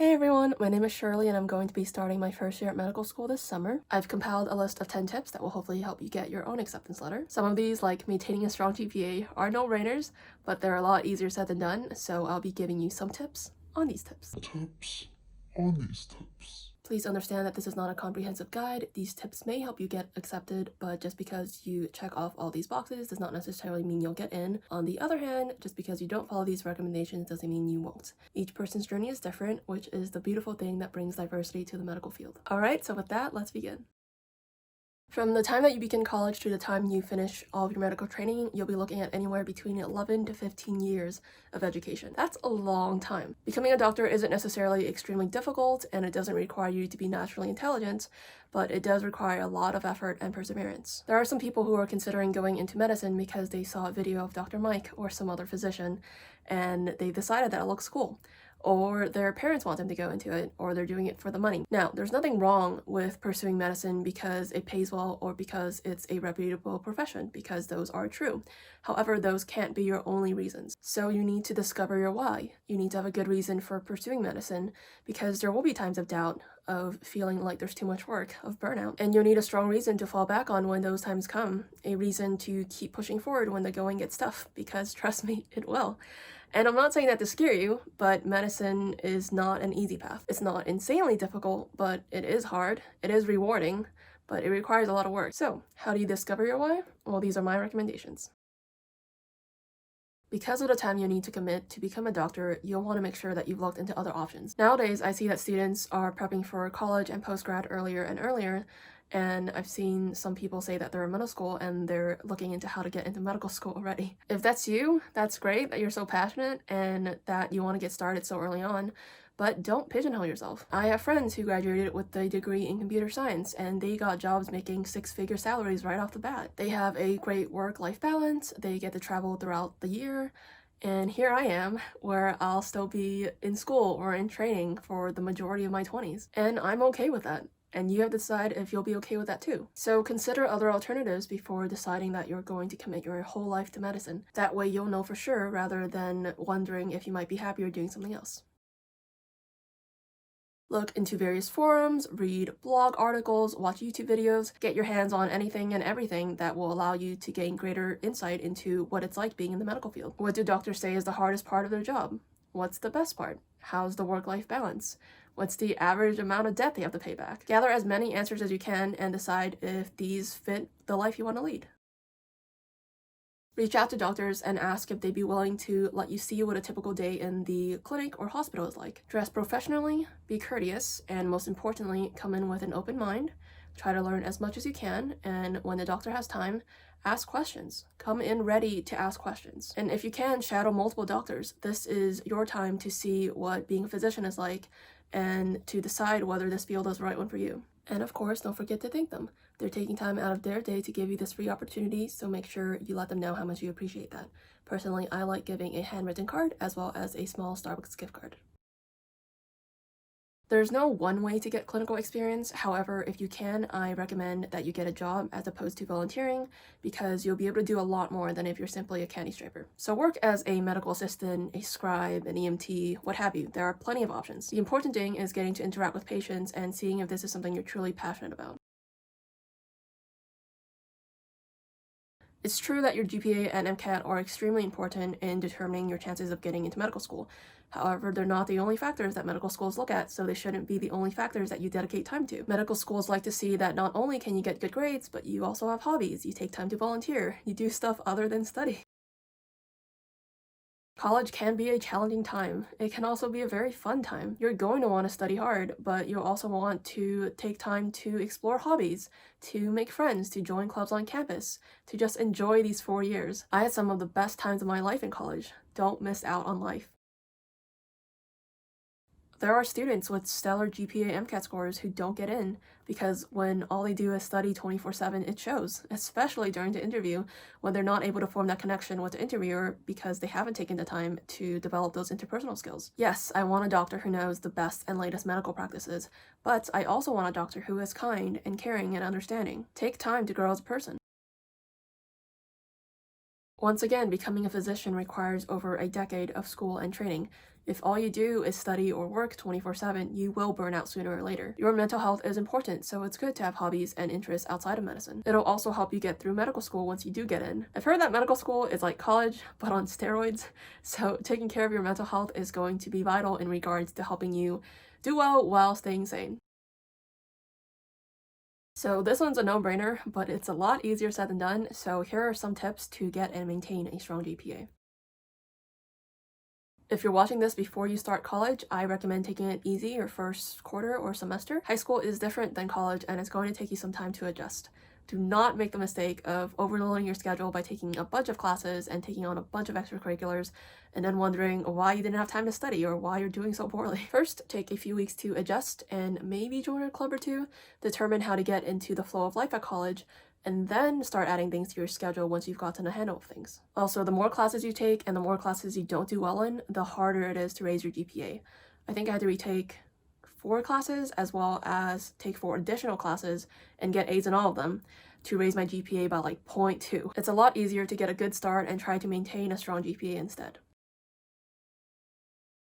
Hey everyone, my name is Shirley and I'm going to be starting my first year at medical school this summer. I've compiled a list of 10 tips that will hopefully help you get your own acceptance letter. Some of these, like maintaining a strong GPA, are no-brainers, but they're a lot easier said than done, so I'll be giving you some tips on these tips. Please understand that this is not a comprehensive guide. These tips may help you get accepted, but just because you check off all these boxes does not necessarily mean you'll get in. On the other hand, just because you don't follow these recommendations doesn't mean you won't. Each person's journey is different, which is the beautiful thing that brings diversity to the medical field. Alright, so with that, let's begin. From the time that you begin college to the time you finish all of your medical training, you'll be looking at anywhere between 11 to 15 years of education. That's a long time. Becoming a doctor isn't necessarily extremely difficult, and it doesn't require you to be naturally intelligent, but it does require a lot of effort and perseverance. There are some people who are considering going into medicine because they saw a video of Dr. Mike or some other physician, and they decided that it looks cool, or their parents want them to go into it, or they're doing it for the money. Now, there's nothing wrong with pursuing medicine because it pays well or because it's a reputable profession, because those are true. However, those can't be your only reasons. So you need to discover your why. You need to have a good reason for pursuing medicine, because there will be times of doubt, of feeling like there's too much work, of burnout. And you'll need a strong reason to fall back on when those times come, a reason to keep pushing forward when the going gets tough, because trust me, it will. And I'm not saying that to scare you, but medicine is not an easy path. It's not insanely difficult, but it is hard. It is rewarding, but it requires a lot of work. So, how do you discover your why? Well, these are my recommendations. Because of the time you need to commit to become a doctor, you'll want to make sure that you've looked into other options. Nowadays, I see that students are prepping for college and postgrad earlier and earlier, and I've seen some people say that they're in middle school and they're looking into how to get into medical school already. If that's you, that's great that you're so passionate and that you want to get started so early on, but don't pigeonhole yourself. I have friends who graduated with a degree in computer science and they got jobs making six-figure salaries right off the bat. They have a great work-life balance, they get to travel throughout the year, and here I am, where I'll still be in school or in training for the majority of my 20s, and I'm okay with that. And you have to decide if you'll be okay with that too. So consider other alternatives before deciding that you're going to commit your whole life to medicine. That way you'll know for sure rather than wondering if you might be happier doing something else. Look into various forums, read blog articles, watch YouTube videos, get your hands on anything and everything that will allow you to gain greater insight into what it's like being in the medical field. What do doctors say is the hardest part of their job? What's the best part? How's the work-life balance? What's the average amount of debt they have to pay back? Gather as many answers as you can and decide if these fit the life you want to lead. Reach out to doctors and ask if they'd be willing to let you see what a typical day in the clinic or hospital is like. Dress professionally, be courteous, and most importantly, come in with an open mind. Try to learn as much as you can, and when the doctor has time, ask questions. Come in ready to ask questions. And if you can, shadow multiple doctors. This is your time to see what being a physician is like and to decide whether this field is the right one for you. And of course, don't forget to thank them. They're taking time out of their day to give you this free opportunity, so make sure you let them know how much you appreciate that. Personally, I like giving a handwritten card as well as a small Starbucks gift card. There's no one way to get clinical experience. However, if you can, I recommend that you get a job as opposed to volunteering, because you'll be able to do a lot more than if you're simply a candy striper. So work as a medical assistant, a scribe, an EMT, what have you. There are plenty of options. The important thing is getting to interact with patients and seeing if this is something you're truly passionate about. It's true that your GPA and MCAT are extremely important in determining your chances of getting into medical school. However, they're not the only factors that medical schools look at, so they shouldn't be the only factors that you dedicate time to. Medical schools like to see that not only can you get good grades, but you also have hobbies, you take time to volunteer, you do stuff other than study. College can be a challenging time. It can also be a very fun time. You're going to want to study hard, but you'll also want to take time to explore hobbies, to make friends, to join clubs on campus, to just enjoy these 4 years. I had some of the best times of my life in college. Don't miss out on life. There are students with stellar GPA MCAT scores who don't get in because when all they do is study 24/7, it shows, especially during the interview when they're not able to form that connection with the interviewer because they haven't taken the time to develop those interpersonal skills. Yes, I want a doctor who knows the best and latest medical practices, but I also want a doctor who is kind and caring and understanding. Take time to grow as a person. Once again, becoming a physician requires over a decade of school and training. If all you do is study or work 24/7, you will burn out sooner or later. Your mental health is important, so it's good to have hobbies and interests outside of medicine. It'll also help you get through medical school once you do get in. I've heard that medical school is like college, but on steroids, so taking care of your mental health is going to be vital in regards to helping you do well while staying sane. So this one's a no-brainer, but it's a lot easier said than done, so here are some tips to get and maintain a strong GPA. If you're watching this before you start college, I recommend taking it easy your first quarter or semester. High school is different than college and it's going to take you some time to adjust. Do not make the mistake of overloading your schedule by taking a bunch of classes and taking on a bunch of extracurriculars and then wondering why you didn't have time to study or why you're doing so poorly. First, take a few weeks to adjust and maybe join a club or two, determine how to get into the flow of life at college, and then start adding things to your schedule once you've gotten a handle of things. Also, the more classes you take and the more classes you don't do well in, the harder it is to raise your GPA. I think I had to retake 4 classes as well as take 4 additional classes and get A's in all of them to raise my GPA by like 0.2. It's a lot easier to get a good start and try to maintain a strong GPA instead.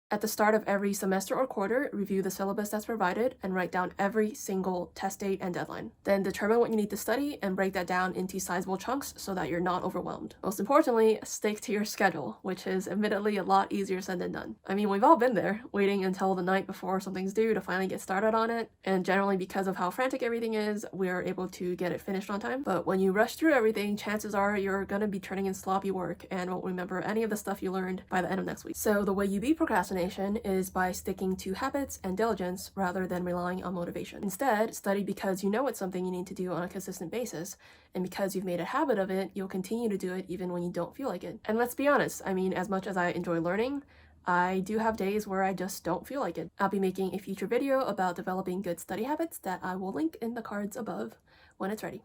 At the start of every semester or quarter, review the syllabus that's provided and write down every single test date and deadline. Then determine what you need to study and break that down into sizable chunks so that you're not overwhelmed. Most importantly, stick to your schedule, which is admittedly a lot easier said than done. I mean, we've all been there, waiting until the night before something's due to finally get started on it, and generally because of how frantic everything is, we're able to get it finished on time. But when you rush through everything, chances are you're gonna be turning in sloppy work and won't remember any of the stuff you learned by the end of next week. So the way you beat procrastination is by sticking to habits and diligence rather than relying on motivation. Instead, study because you know it's something you need to do on a consistent basis, and because you've made a habit of it, you'll continue to do it even when you don't feel like it. And let's be honest, I mean, as much as I enjoy learning, I do have days where I just don't feel like it. I'll be making a future video about developing good study habits that I will link in the cards above when it's ready.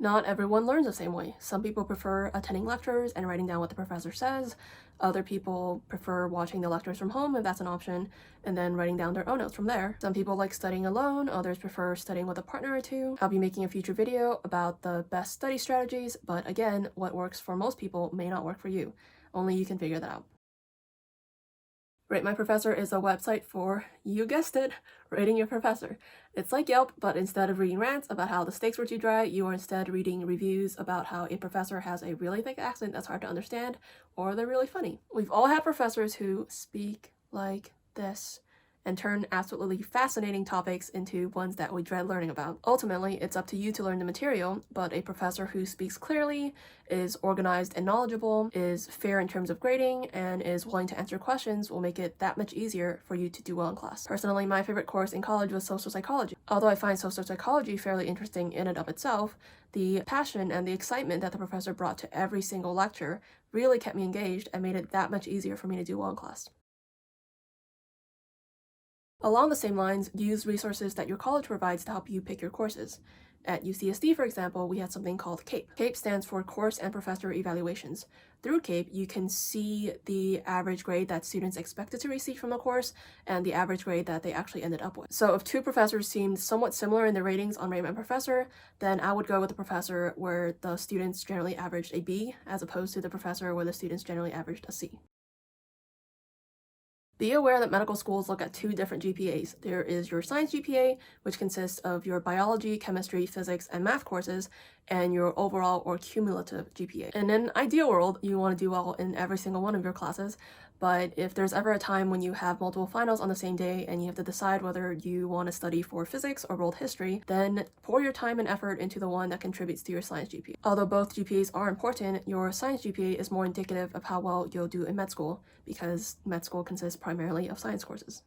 Not everyone learns the same way. Some people prefer attending lectures and writing down what the professor says. Other people prefer watching the lectures from home if that's an option, and then writing down their own notes from there. Some people like studying alone, others prefer studying with a partner or two. I'll be making a future video about the best study strategies, but again, what works for most people may not work for you. Only you can figure that out. Rate My Professor is a website for, you guessed it, rating your professor. It's like Yelp, but instead of reading rants about how the steaks were too dry, you are instead reading reviews about how a professor has a really thick accent that's hard to understand, or they're really funny. We've all had professors who speak like this and turn absolutely fascinating topics into ones that we dread learning about. Ultimately, it's up to you to learn the material, but a professor who speaks clearly, is organized and knowledgeable, is fair in terms of grading, and is willing to answer questions will make it that much easier for you to do well in class. Personally, my favorite course in college was social psychology. Although I find social psychology fairly interesting in and of itself, the passion and the excitement that the professor brought to every single lecture really kept me engaged and made it that much easier for me to do well in class. Along the same lines, use resources that your college provides to help you pick your courses. At UCSD, for example, we had something called CAPE. CAPE stands for Course and Professor Evaluations. Through CAPE, you can see the average grade that students expected to receive from a course and the average grade that they actually ended up with. So if 2 professors seemed somewhat similar in their ratings on Rate My Professor, then I would go with the professor where the students generally averaged a B, as opposed to the professor where the students generally averaged a C. Be aware that medical schools look at 2 different GPAs. There is your science GPA, which consists of your biology, chemistry, physics, and math courses, and your overall or cumulative GPA. In an ideal world, you want to do well in every single one of your classes, but if there's ever a time when you have multiple finals on the same day and you have to decide whether you want to study for physics or world history, then pour your time and effort into the one that contributes to your science GPA. Although both GPAs are important, your science GPA is more indicative of how well you'll do in med school, because med school consists primarily of science courses.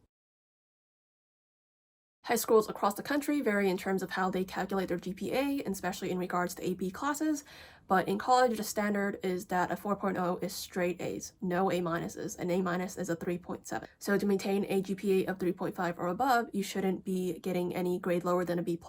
High schools across the country vary in terms of how they calculate their GPA, especially in regards to AP classes, but in college the standard is that a 4.0 is straight A's, no A minuses. An A minus is a 3.7. So to maintain a GPA of 3.5 or above, you shouldn't be getting any grade lower than a B+,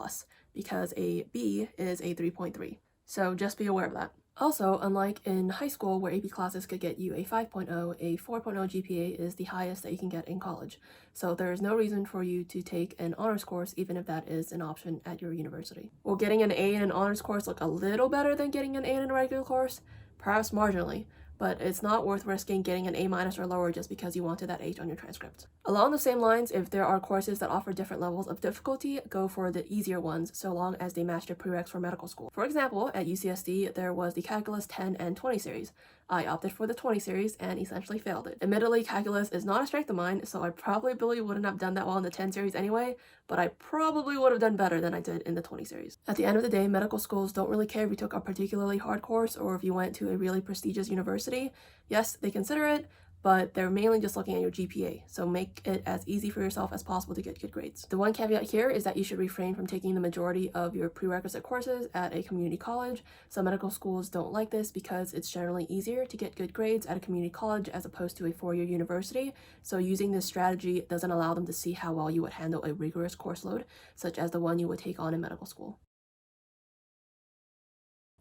because a B is a 3.3. So just be aware of that. Also, unlike in high school where AP classes could get you a 5.0, a 4.0 GPA is the highest that you can get in college. So there is no reason for you to take an honors course even if that is an option at your university. Will getting an A in an honors course look a little better than getting an A in a regular course? Perhaps marginally, but it's not worth risking getting an A- or lower just because you wanted that H on your transcript. Along the same lines, if there are courses that offer different levels of difficulty, go for the easier ones so long as they match the prereqs for medical school. For example, at UCSD, there was the Calculus 10 and 20 series. I opted for the 20 series and essentially failed it. Admittedly, calculus is not a strength of mine, so I probably wouldn't have done that well in the 10 series anyway, but I probably would have done better than I did in the 20 series. At the end of the day, medical schools don't really care if you took a particularly hard course or if you went to a really prestigious university. Yes, they consider it, but they're mainly just looking at your GPA, so make it as easy for yourself as possible to get good grades. The one caveat here is that you should refrain from taking the majority of your prerequisite courses at a community college. Some medical schools don't like this because it's generally easier to get good grades at a community college as opposed to a four-year university, so using this strategy doesn't allow them to see how well you would handle a rigorous course load, such as the one you would take on in medical school.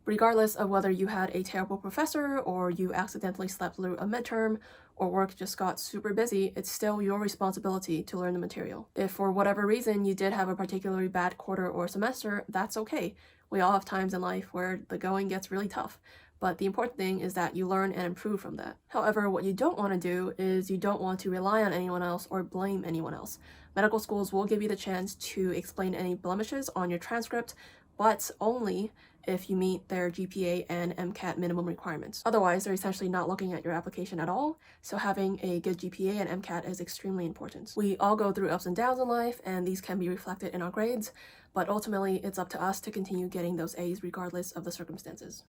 Regardless of whether you had a terrible professor or you accidentally slept through a midterm or work just got super busy, it's still your responsibility to learn the material. If for whatever reason you did have a particularly bad quarter or semester, that's okay. We all have times in life where the going gets really tough. But the important thing is that you learn and improve from that. However, what you don't want to do is you don't want to rely on anyone else or blame anyone else. Medical schools will give you the chance to explain any blemishes on your transcript, but only if you meet their GPA and MCAT minimum requirements. Otherwise, they're essentially not looking at your application at all, so having a good GPA and MCAT is extremely important. We all go through ups and downs in life, and these can be reflected in our grades, but ultimately it's up to us to continue getting those A's regardless of the circumstances.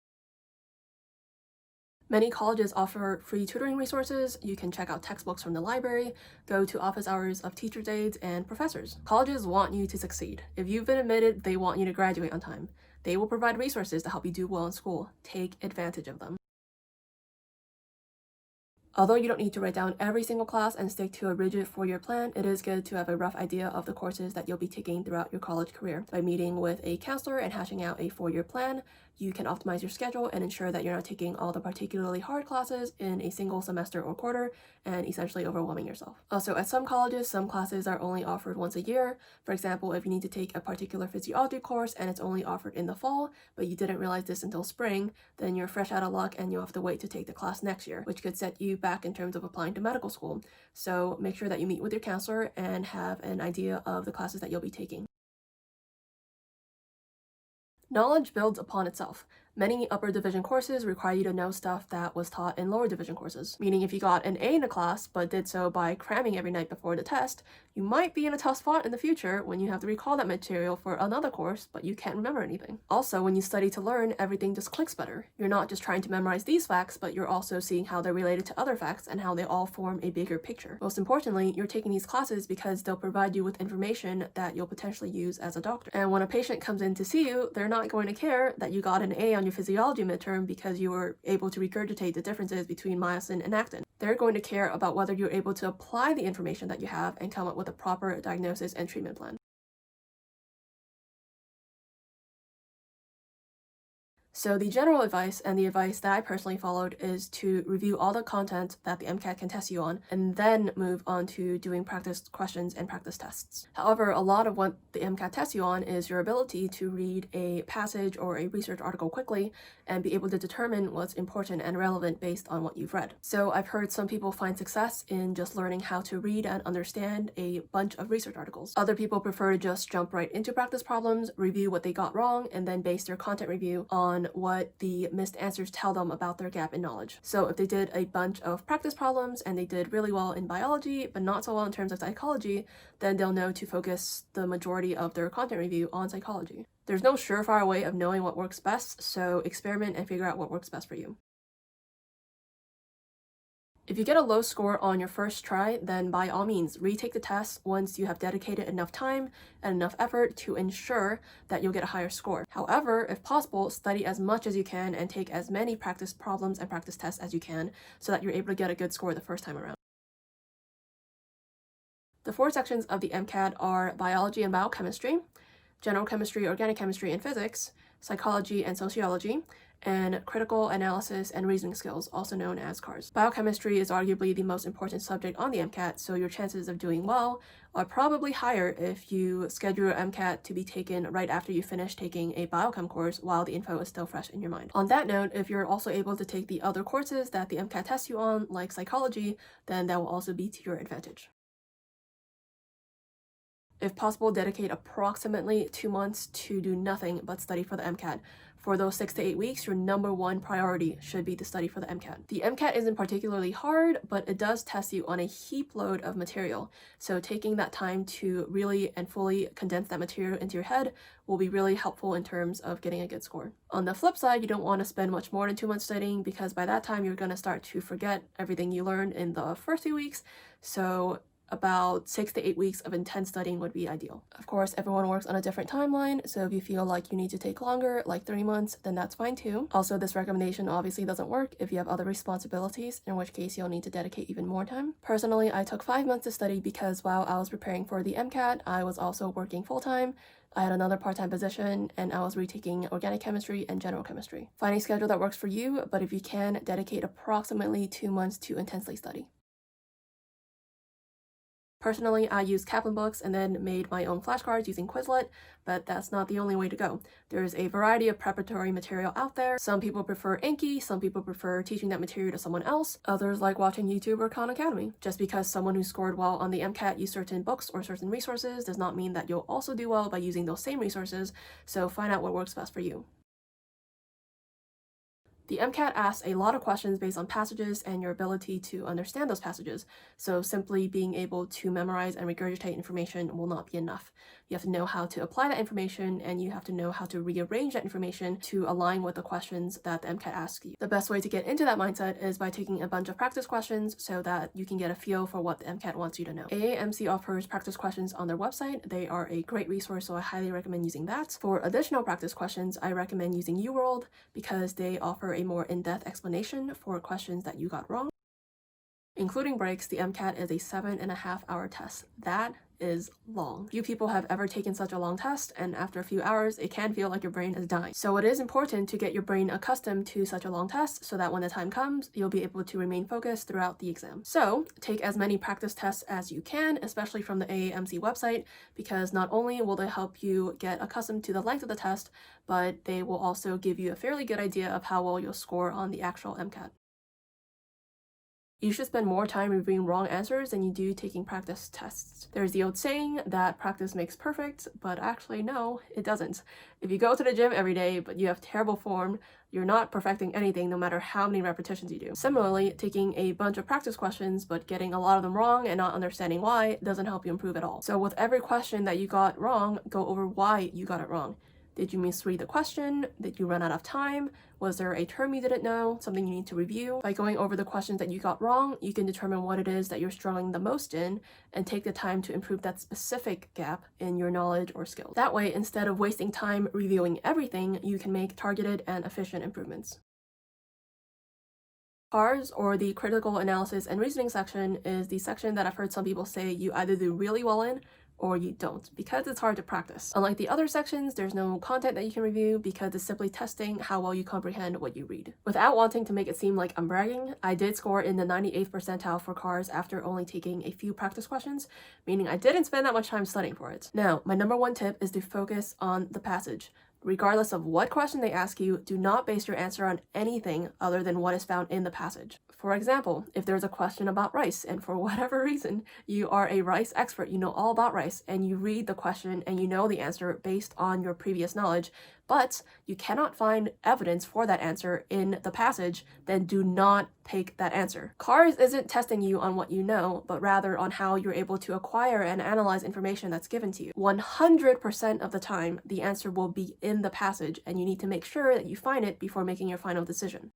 Many colleges offer free tutoring resources. You can check out textbooks from the library, go to office hours of teachers' aides and professors. Colleges want you to succeed. If you've been admitted, they want you to graduate on time. They will provide resources to help you do well in school. Take advantage of them. Although you don't need to write down every single class and stick to a rigid four-year plan, it is good to have a rough idea of the courses that you'll be taking throughout your college career. By meeting with a counselor and hashing out a four-year plan, you can optimize your schedule and ensure that you're not taking all the particularly hard classes in a single semester or quarter and essentially overwhelming yourself. Also, at some colleges, some classes are only offered once a year. For example, if you need to take a particular physiology course and it's only offered in the fall, but you didn't realize this until spring, then you're fresh out of luck and you'll have to wait to take the class next year, which could set you back in terms of applying to medical school. So make sure that you meet with your counselor and have an idea of the classes that you'll be taking. Knowledge builds upon itself. Many upper division courses require you to know stuff that was taught in lower division courses, meaning if you got an A in a class but did so by cramming every night before the test, you might be in a tough spot in the future when you have to recall that material for another course but you can't remember anything. Also, when you study to learn, everything just clicks better. You're not just trying to memorize these facts, but you're also seeing how they're related to other facts and how they all form a bigger picture. Most importantly, you're taking these classes because they'll provide you with information that you'll potentially use as a doctor. And when a patient comes in to see you, they're not going to care that you got an A on your physiology midterm because you were able to regurgitate the differences between myosin and actin. They're going to care about whether you're able to apply the information that you have and come up with a proper diagnosis and treatment plan. So the general advice and the advice that I personally followed is to review all the content that the MCAT can test you on and then move on to doing practice questions and practice tests. However, a lot of what the MCAT tests you on is your ability to read a passage or a research article quickly and be able to determine what's important and relevant based on what you've read. So I've heard some people find success in just learning how to read and understand a bunch of research articles. Other people prefer to just jump right into practice problems, review what they got wrong, and then base their content review on what the missed answers tell them about their gap in knowledge. So if they did a bunch of practice problems and they did really well in biology, but not so well in terms of psychology, then they'll know to focus the majority of their content review on psychology. There's no surefire way of knowing what works best, so experiment and figure out what works best for you. If you get a low score on your first try, then by all means, retake the test once you have dedicated enough time and enough effort to ensure that you'll get a higher score. However, if possible, study as much as you can and take as many practice problems and practice tests as you can so that you're able to get a good score the first time around. The four sections of the MCAT are biology and biochemistry, general chemistry, organic chemistry, and physics, psychology and sociology, and critical analysis and reasoning skills, also known as CARS. Biochemistry is arguably the most important subject on the MCAT, so your chances of doing well are probably higher if you schedule your MCAT to be taken right after you finish taking a biochem course while the info is still fresh in your mind. On that note, if you're also able to take the other courses that the MCAT tests you on, like psychology, then that will also be to your advantage. If possible, dedicate approximately 2 months to do nothing but study for the MCAT. For those 6 to 8 weeks, your number one priority should be to study for the MCAT. The MCAT isn't particularly hard, but it does test you on a heap load of material. So taking that time to really and fully condense that material into your head will be really helpful in terms of getting a good score. On the flip side, you don't want to spend much more than 2 months studying, because by that time you're going to start to forget everything you learned in the first few weeks. So about 6 to 8 weeks of intense studying would be ideal. Of course, everyone works on a different timeline, so if you feel like you need to take longer, like 3 months, then that's fine too. Also, this recommendation obviously doesn't work if you have other responsibilities, in which case you'll need to dedicate even more time. Personally, I took 5 months to study because while I was preparing for the MCAT, I was also working full-time. I had another part-time position, and I was retaking organic chemistry and general chemistry. Find a schedule that works for you, but if you can, dedicate approximately 2 months to intensely study. Personally, I used Kaplan books and then made my own flashcards using Quizlet, but that's not the only way to go. There's a variety of preparatory material out there. Some people prefer Anki, some people prefer teaching that material to someone else, others like watching YouTube or Khan Academy. Just because someone who scored well on the MCAT used certain books or certain resources does not mean that you'll also do well by using those same resources, so find out what works best for you. The MCAT asks a lot of questions based on passages and your ability to understand those passages, so simply being able to memorize and regurgitate information will not be enough. You have to know how to apply that information, and you have to know how to rearrange that information to align with the questions that the MCAT asks you. The best way to get into that mindset is by taking a bunch of practice questions so that you can get a feel for what the MCAT wants you to know. AAMC offers practice questions on their website. They are a great resource, so I highly recommend using that. For additional practice questions, I recommend using UWorld because they offer a more in-depth explanation for questions that you got wrong. Including breaks, the MCAT is a 7.5-hour test. That is long. Few people have ever taken such a long test, and after a few hours, it can feel like your brain is dying. So it is important to get your brain accustomed to such a long test so that when the time comes, you'll be able to remain focused throughout the exam. So take as many practice tests as you can, especially from the AAMC website, because not only will they help you get accustomed to the length of the test, but they will also give you a fairly good idea of how well you'll score on the actual MCAT. You should spend more time reviewing wrong answers than you do taking practice tests. There's the old saying that practice makes perfect, but actually no, it doesn't. If you go to the gym every day, but you have terrible form, you're not perfecting anything no matter how many repetitions you do. Similarly, taking a bunch of practice questions, but getting a lot of them wrong and not understanding why doesn't help you improve at all. So with every question that you got wrong, go over why you got it wrong. Did you misread the question? Did you run out of time? Was there a term you didn't know? Something you need to review? By going over the questions that you got wrong, you can determine what it is that you're struggling the most in and take the time to improve that specific gap in your knowledge or skills. That way, instead of wasting time reviewing everything, you can make targeted and efficient improvements. CARS, or the critical analysis and reasoning section, is the section that I've heard some people say you either do really well in or you don't, because it's hard to practice. Unlike the other sections, there's no content that you can review because it's simply testing how well you comprehend what you read. Without wanting to make it seem like I'm bragging, I did score in the 98th percentile for CARS after only taking a few practice questions, meaning I didn't spend that much time studying for it. Now, my number one tip is to focus on the passage. Regardless of what question they ask you, do not base your answer on anything other than what is found in the passage. For example, if there's a question about rice, and for whatever reason, you are a rice expert, you know all about rice, and you read the question and you know the answer based on your previous knowledge, but you cannot find evidence for that answer in the passage, then do not take that answer. CARS isn't testing you on what you know, but rather on how you're able to acquire and analyze information that's given to you. 100% of the time, the answer will be in the passage, and you need to make sure that you find it before making your final decision.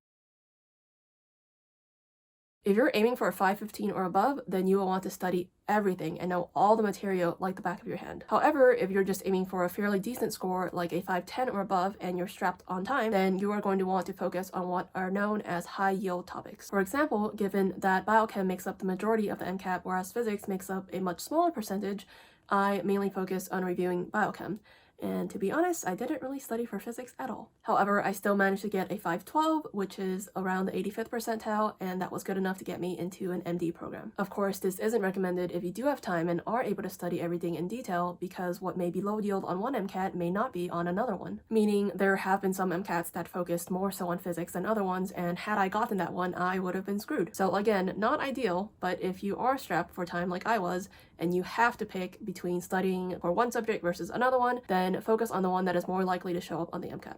If you're aiming for a 515 or above, then you will want to study everything and know all the material like the back of your hand. However, if you're just aiming for a fairly decent score like a 510 or above and you're strapped on time, then you are going to want to focus on what are known as high yield topics. For example, given that biochem makes up the majority of the MCAT, whereas physics makes up a much smaller percentage, I mainly focus on reviewing biochem. And to be honest, I didn't really study for physics at all. However, I still managed to get a 512, which is around the 85th percentile, and that was good enough to get me into an MD program. Of course, this isn't recommended if you do have time and are able to study everything in detail, because what may be low yield on one MCAT may not be on another one. Meaning, there have been some MCATs that focused more so on physics than other ones, and had I gotten that one, I would have been screwed. So again, not ideal, but if you are strapped for time like I was, and you have to pick between studying for one subject versus another one, then focus on the one that is more likely to show up on the MCAT.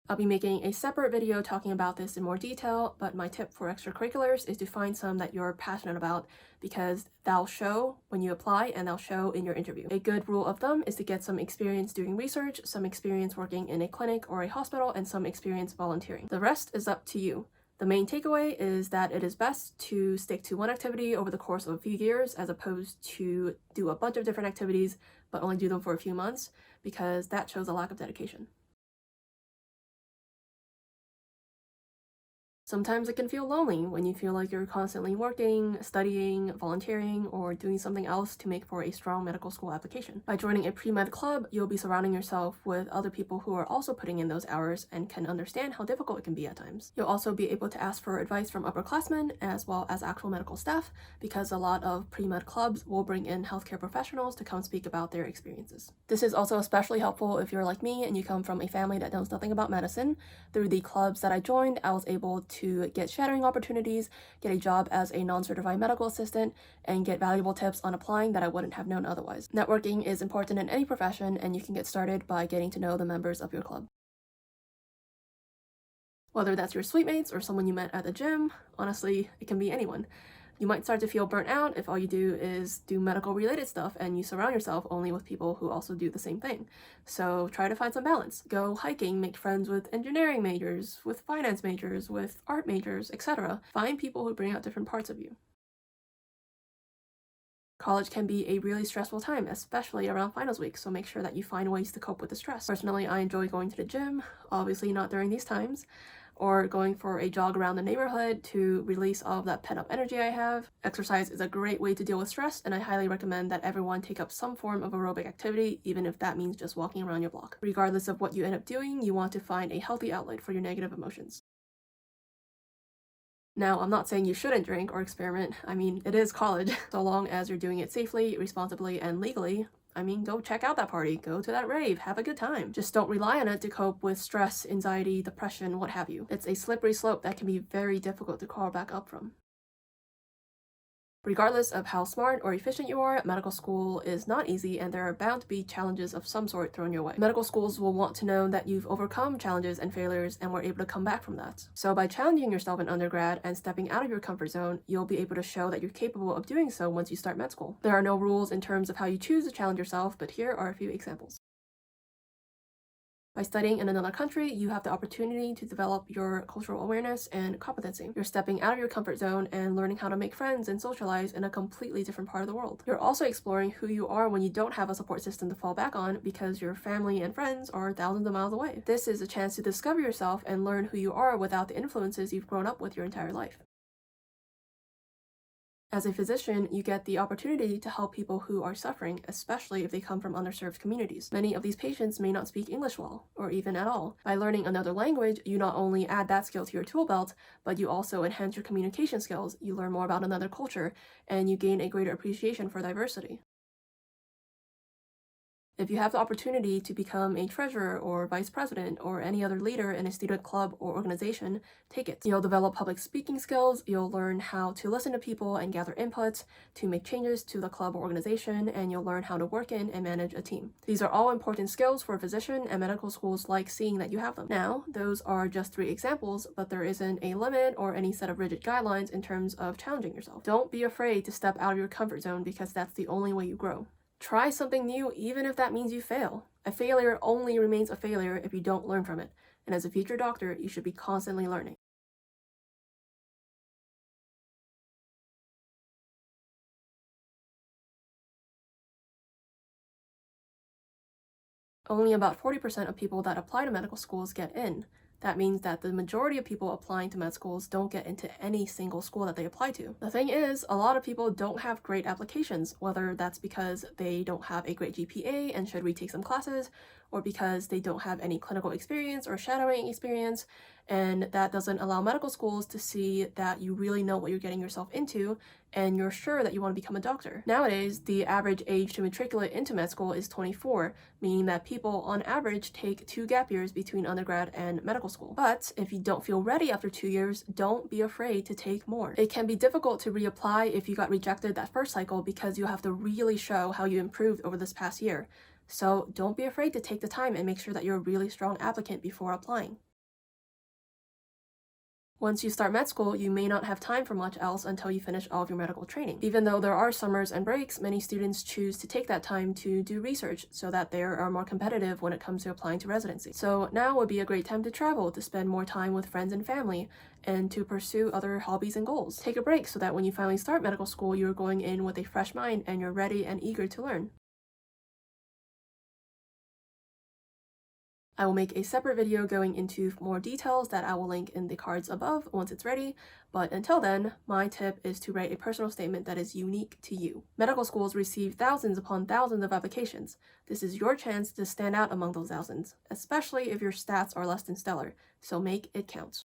I'll be making a separate video talking about this in more detail, but my tip for extracurriculars is to find some that you're passionate about, because they'll show when you apply and they'll show in your interview. A good rule of thumb is to get some experience doing research, some experience working in a clinic or a hospital, and some experience volunteering. The rest is up to you. The main takeaway is that it is best to stick to one activity over the course of a few years, as opposed to do a bunch of different activities but only do them for a few months, because that shows a lack of dedication. Sometimes it can feel lonely when you feel like you're constantly working, studying, volunteering, or doing something else to make for a strong medical school application. By joining a pre-med club, you'll be surrounding yourself with other people who are also putting in those hours and can understand how difficult it can be at times. You'll also be able to ask for advice from upperclassmen as well as actual medical staff, because a lot of pre-med clubs will bring in healthcare professionals to come speak about their experiences. This is also especially helpful if you're like me and you come from a family that knows nothing about medicine. Through the clubs that I joined, I was able to get shadowing opportunities, get a job as a non-certified medical assistant, and get valuable tips on applying that I wouldn't have known otherwise. Networking is important in any profession, and you can get started by getting to know the members of your club. Whether that's your suite mates or someone you met at the gym, honestly, it can be anyone. You might start to feel burnt out if all you do is do medical related stuff and you surround yourself only with people who also do the same thing. So try to find some balance. Go hiking, make friends with engineering majors, with finance majors, with art majors, etc. Find people who bring out different parts of you. College can be a really stressful time, especially around finals week, so make sure that you find ways to cope with the stress. Personally, I enjoy going to the gym, obviously not during these times, or going for a jog around the neighborhood to release all of that pent-up energy I have. Exercise is a great way to deal with stress, and I highly recommend that everyone take up some form of aerobic activity, even if that means just walking around your block. Regardless of what you end up doing, you want to find a healthy outlet for your negative emotions. Now, I'm not saying you shouldn't drink or experiment. I mean, it is college. So long as you're doing it safely, responsibly, and legally, I mean, go check out that party, go to that rave, have a good time. Just don't rely on it to cope with stress, anxiety, depression, what have you. It's a slippery slope that can be very difficult to crawl back up from. Regardless of how smart or efficient you are, medical school is not easy, and there are bound to be challenges of some sort thrown your way. Medical schools will want to know that you've overcome challenges and failures and were able to come back from that. So by challenging yourself in undergrad and stepping out of your comfort zone, you'll be able to show that you're capable of doing so once you start med school. There are no rules in terms of how you choose to challenge yourself, but here are a few examples. By studying in another country, you have the opportunity to develop your cultural awareness and competency. You're stepping out of your comfort zone and learning how to make friends and socialize in a completely different part of the world. You're also exploring who you are when you don't have a support system to fall back on, because your family and friends are thousands of miles away. This is a chance to discover yourself and learn who you are without the influences you've grown up with your entire life. As a physician, you get the opportunity to help people who are suffering, especially if they come from underserved communities. Many of these patients may not speak English well, or even at all. By learning another language, you not only add that skill to your tool belt, but you also enhance your communication skills, you learn more about another culture, and you gain a greater appreciation for diversity. If you have the opportunity to become a treasurer or vice president or any other leader in a student club or organization, take it. You'll develop public speaking skills, you'll learn how to listen to people and gather inputs to make changes to the club or organization, and you'll learn how to work in and manage a team. These are all important skills for a physician, and medical schools like seeing that you have them. Now, those are just 3 examples, but there isn't a limit or any set of rigid guidelines in terms of challenging yourself. Don't be afraid to step out of your comfort zone, because that's the only way you grow. Try something new, even if that means you fail. A failure only remains a failure if you don't learn from it. And as a future doctor, you should be constantly learning. Only about 40% of people that apply to medical schools get in. That means that the majority of people applying to med schools don't get into any single school that they apply to. The thing is, a lot of people don't have great applications, whether that's because they don't have a great GPA and should retake some classes, or because they don't have any clinical experience or shadowing experience, and that doesn't allow medical schools to see that you really know what you're getting yourself into and you're sure that you want to become a doctor. Nowadays, the average age to matriculate into med school is 24, meaning that people on average take 2 gap years between undergrad and medical school. But if you don't feel ready after 2 years, don't be afraid to take more. It can be difficult to reapply if you got rejected that first cycle because you have to really show how you improved over this past year. So don't be afraid to take the time and make sure that you're a really strong applicant before applying. Once you start med school, you may not have time for much else until you finish all of your medical training. Even though there are summers and breaks, many students choose to take that time to do research so that they are more competitive when it comes to applying to residency. So now would be a great time to travel, to spend more time with friends and family, and to pursue other hobbies and goals. Take a break so that when you finally start medical school, you're going in with a fresh mind and you're ready and eager to learn. I will make a separate video going into more details that I will link in the cards above once it's ready, but until then, my tip is to write a personal statement that is unique to you. Medical schools receive thousands upon thousands of applications. This is your chance to stand out among those thousands, especially if your stats are less than stellar, so make it count.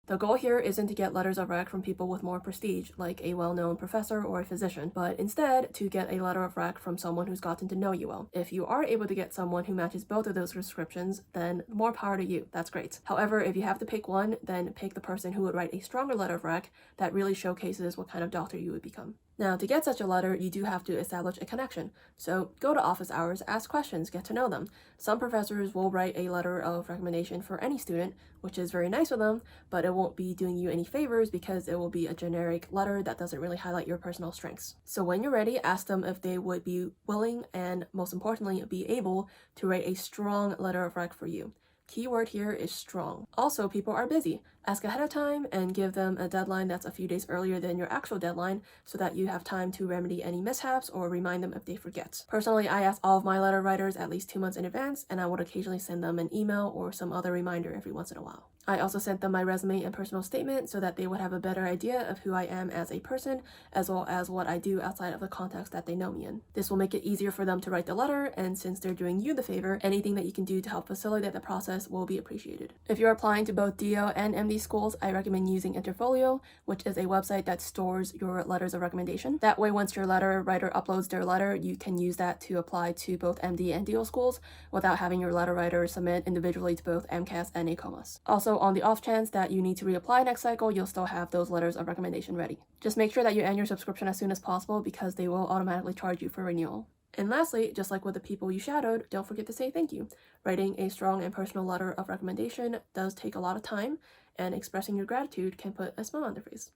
The goal here isn't to get letters of rec from people with more prestige, like a well-known professor or a physician, but instead to get a letter of rec from someone who's gotten to know you well. If you are able to get someone who matches both of those descriptions, then more power to you. That's great. However, if you have to pick one, then pick the person who would write a stronger letter of rec that really showcases what kind of doctor you would become. Now, to get such a letter, you do have to establish a connection. So go to office hours, ask questions, get to know them. Some professors will write a letter of recommendation for any student, which is very nice of them, but it won't be doing you any favors because it will be a generic letter that doesn't really highlight your personal strengths. So when you're ready, ask them if they would be willing and, most importantly, be able to write a strong letter of rec for you. Key word here is strong. Also, people are busy. Ask ahead of time and give them a deadline that's a few days earlier than your actual deadline so that you have time to remedy any mishaps or remind them if they forget. Personally, I ask all of my letter writers at least 2 months in advance, and I would occasionally send them an email or some other reminder every once in a while. I also sent them my resume and personal statement so that they would have a better idea of who I am as a person, as well as what I do outside of the context that they know me in. This will make it easier for them to write the letter, and since they're doing you the favor, anything that you can do to help facilitate the process will be appreciated. If you're applying to both DO and MD schools, I recommend using Interfolio, which is a website that stores your letters of recommendation. That way, once your letter writer uploads their letter, you can use that to apply to both MD and DO schools without having your letter writer submit individually to both AAMCAS and AACOMAS. Also, on the off chance that you need to reapply next cycle, you'll still have those letters of recommendation ready. Just make sure that you end your subscription as soon as possible because they will automatically charge you for renewal. And lastly, just like with the people you shadowed, don't forget to say thank you. Writing a strong and personal letter of recommendation does take a lot of time, and expressing your gratitude can put a smile on their face.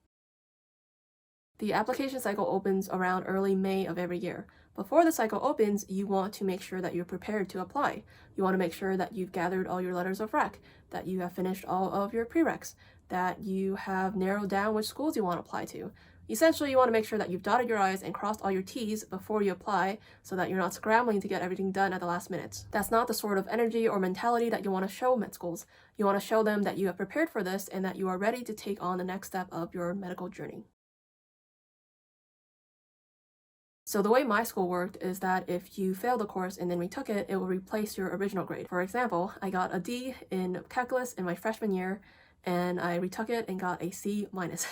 The application cycle opens around early May of every year. Before the cycle opens, you want to make sure that you're prepared to apply. You want to make sure that you've gathered all your letters of rec, that you have finished all of your prereqs, that you have narrowed down which schools you want to apply to. Essentially, you want to make sure that you've dotted your I's and crossed all your T's before you apply so that you're not scrambling to get everything done at the last minute. That's not the sort of energy or mentality that you want to show med schools. You want to show them that you have prepared for this and that you are ready to take on the next step of your medical journey. So the way my school worked is that if you failed a course and then retook it, it will replace your original grade. For example, I got a D in calculus in my freshman year, and I retook it and got a C minus.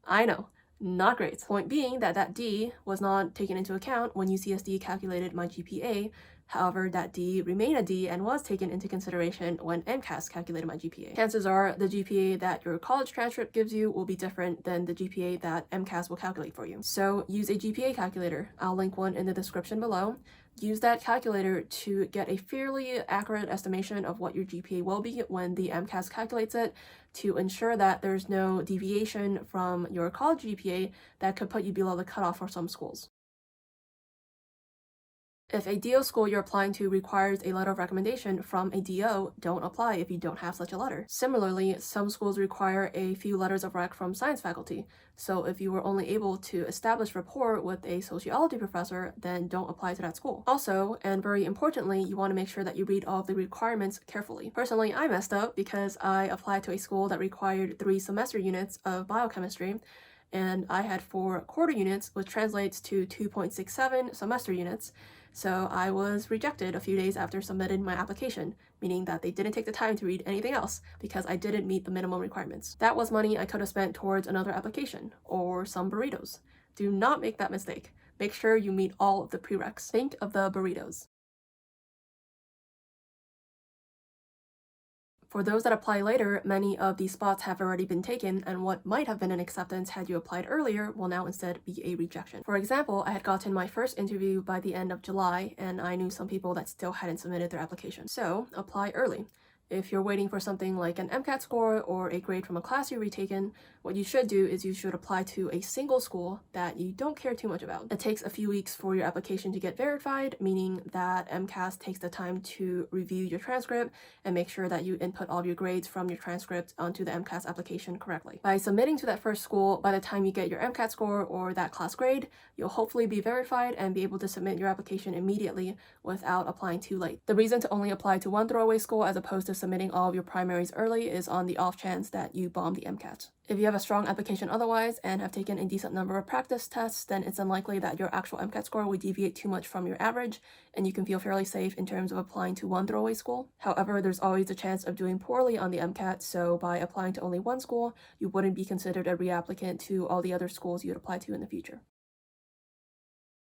I know, not great. Point being that D was not taken into account when UCSD calculated my GPA. However, that D remained a D and was taken into consideration when MCAS calculated my GPA. Chances are the GPA that your college transcript gives you will be different than the GPA that MCAS will calculate for you. So use a GPA calculator. I'll link one in the description below. Use that calculator to get a fairly accurate estimation of what your GPA will be when the MCAS calculates it, to ensure that there's no deviation from your college GPA that could put you below the cutoff for some schools. If a DO school you're applying to requires a letter of recommendation from a DO, don't apply if you don't have such a letter. Similarly, some schools require a few letters of rec from science faculty. So if you were only able to establish rapport with a sociology professor, then don't apply to that school. Also, and very importantly, you want to make sure that you read all of the requirements carefully. Personally, I messed up because I applied to a school that required 3 semester units of biochemistry, and I had 4 quarter units, which translates to 2.67 semester units. So I was rejected a few days after submitting my application, meaning that they didn't take the time to read anything else because I didn't meet the minimum requirements. That was money I could have spent towards another application or some burritos. Do not make that mistake. Make sure you meet all of the prereqs. Think of the burritos. For those that apply later, many of these spots have already been taken, and what might have been an acceptance had you applied earlier will now instead be a rejection. For example, I had gotten my first interview by the end of July, and I knew some people that still hadn't submitted their application. So, apply early. If you're waiting for something like an MCAT score or a grade from a class you retaken, what you should do is you should apply to a single school that you don't care too much about. It takes a few weeks for your application to get verified, meaning that MCAS takes the time to review your transcript and make sure that you input all of your grades from your transcript onto the MCAS application correctly. By submitting to that first school, by the time you get your MCAT score or that class grade, you'll hopefully be verified and be able to submit your application immediately without applying too late. The reason to only apply to one throwaway school as opposed to submitting all of your primaries early is on the off chance that you bomb the MCAT. If you have a strong application otherwise and have taken a decent number of practice tests, then it's unlikely that your actual MCAT score would deviate too much from your average, and you can feel fairly safe in terms of applying to one throwaway school. However, there's always a chance of doing poorly on the MCAT, so by applying to only one school, you wouldn't be considered a reapplicant to all the other schools you'd apply to in the future.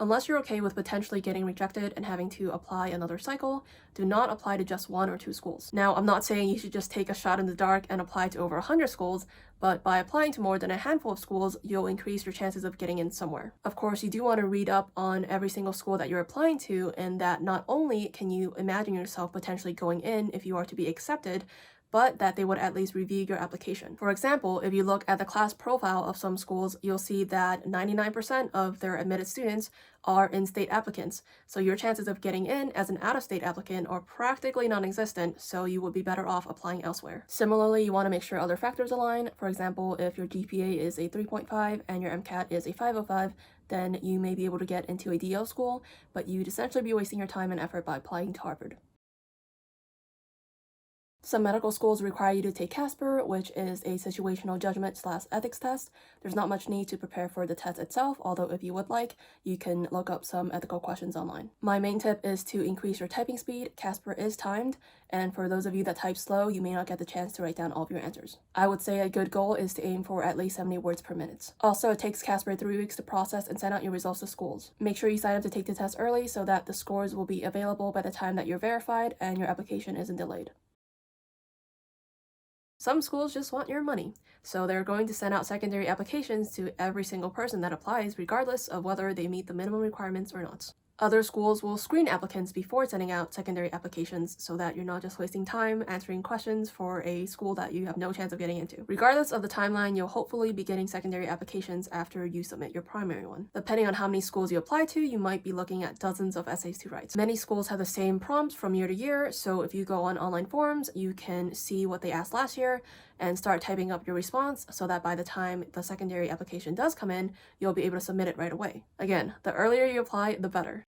Unless you're okay with potentially getting rejected and having to apply another cycle, do not apply to just 1 or 2 schools. Now, I'm not saying you should just take a shot in the dark and apply to over 100 schools, but by applying to more than a handful of schools, you'll increase your chances of getting in somewhere. Of course, you do want to read up on every single school that you're applying to, and that not only can you imagine yourself potentially going in if you are to be accepted, but that they would at least review your application. For example, if you look at the class profile of some schools, you'll see that 99% of their admitted students are in-state applicants, so your chances of getting in as an out-of-state applicant are practically non-existent, so you would be better off applying elsewhere. Similarly, you want to make sure other factors align. For example, if your GPA is a 3.5 and your MCAT is a 505, then you may be able to get into a DL school, but you'd essentially be wasting your time and effort by applying to Harvard. Some medical schools require you to take CASPER, which is a situational judgment/ethics test. There's not much need to prepare for the test itself, although if you would like, you can look up some ethical questions online. My main tip is to increase your typing speed. CASPER is timed, and for those of you that type slow, you may not get the chance to write down all of your answers. I would say a good goal is to aim for at least 70 words per minute. Also, it takes CASPER 3 weeks to process and send out your results to schools. Make sure you sign up to take the test early so that the scores will be available by the time that you're verified and your application isn't delayed. Some schools just want your money, so they're going to send out secondary applications to every single person that applies, regardless of whether they meet the minimum requirements or not. Other schools will screen applicants before sending out secondary applications so that you're not just wasting time answering questions for a school that you have no chance of getting into. Regardless of the timeline, you'll hopefully be getting secondary applications after you submit your primary one. Depending on how many schools you apply to, you might be looking at dozens of essays to write. Many schools have the same prompts from year to year, so if you go on online forums, you can see what they asked last year and start typing up your response so that by the time the secondary application does come in, you'll be able to submit it right away. Again, the earlier you apply, the better.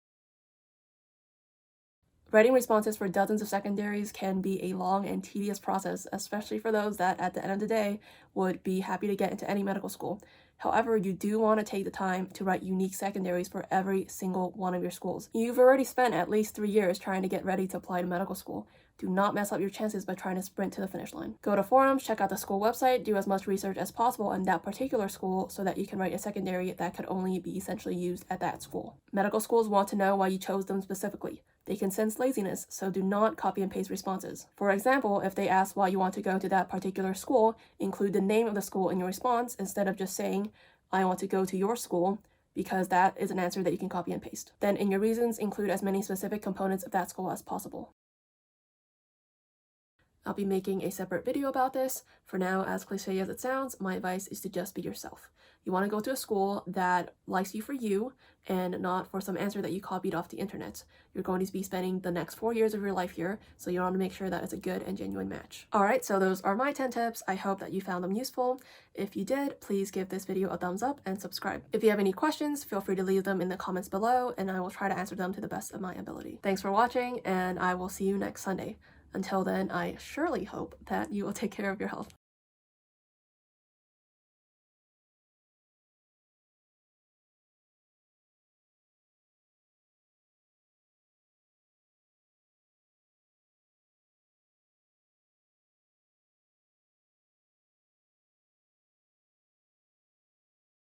Writing responses for dozens of secondaries can be a long and tedious process, especially for those that at the end of the day would be happy to get into any medical school. However, you do want to take the time to write unique secondaries for every single one of your schools. You've already spent at least 3 years trying to get ready to apply to medical school. Do not mess up your chances by trying to sprint to the finish line. Go to forums, check out the school website, do as much research as possible on that particular school so that you can write a secondary that could only be essentially used at that school. Medical schools want to know why you chose them specifically. They can sense laziness, so do not copy and paste responses. For example, if they ask why you want to go to that particular school, include the name of the school in your response instead of just saying, I want to go to your school, because that is an answer that you can copy and paste. Then in your reasons, include as many specific components of that school as possible. I'll be making a separate video about this. For now, as cliche as it sounds, my advice is to just be yourself. You want to go to a school that likes you for you and not for some answer that you copied off the internet. You're going to be spending the next 4 years of your life here, so you want to make sure that it's a good and genuine match. Alright, so those are my 10 tips. I hope that you found them useful. If you did, please give this video a thumbs up and subscribe. If you have any questions, feel free to leave them in the comments below, and I will try to answer them to the best of my ability. Thanks for watching, and I will see you next Sunday. Until then, I surely hope that you will take care of your health.